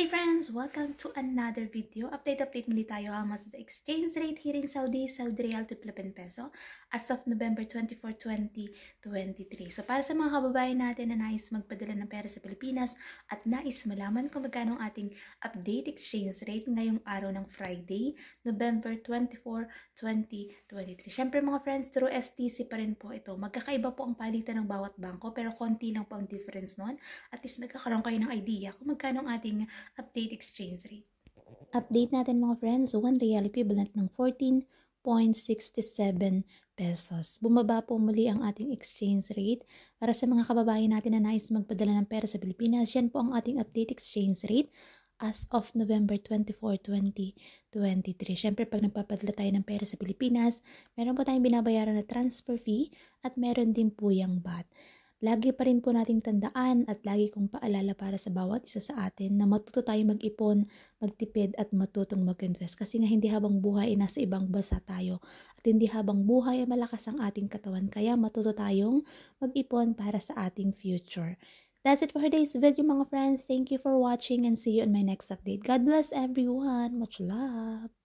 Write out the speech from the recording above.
Hey friends! Welcome to another video. Update muli tayo ha mas the exchange rate here in Saudi Real to Philippine Peso as of November 24, 2023. So para sa mga kababayan natin na nais magpadala ng pera sa Pilipinas at nais malaman kung magkano ang ating update exchange rate ngayong araw ng Friday, November 24, 2023. Siyempre mga friends, through STC pa rin po ito. Magkakaiba po ang palitan ng bawat bangko pero konti lang po ang difference noon. At least magkakaroon kayo ng idea kung magkano ang ating update exchange rate. Update natin mga friends, 1 real equivalent ng 14.67 pesos. Bumaba po muli ang ating exchange rate. Para sa mga kababayan natin na nais magpadala ng pera sa Pilipinas, yan po ang ating update exchange rate as of November 24, 2023. Siyempre, pag nagpapadala tayo ng pera sa Pilipinas, meron po tayong binabayaran na transfer fee at meron din po yung VAT. Lagi pa rin po nating tandaan at lagi kong paalala para sa bawat isa sa atin na matuto tayong mag-ipon, magtipid at matutong mag-invest. Kasi nga hindi habang buhay ay nasa ibang bansa tayo at hindi habang buhay ay malakas ang ating katawan. Kaya matuto tayong mag-ipon para sa ating future. That's it for today's video mga friends. Thank you for watching and see you in my next update. God bless everyone. Much love.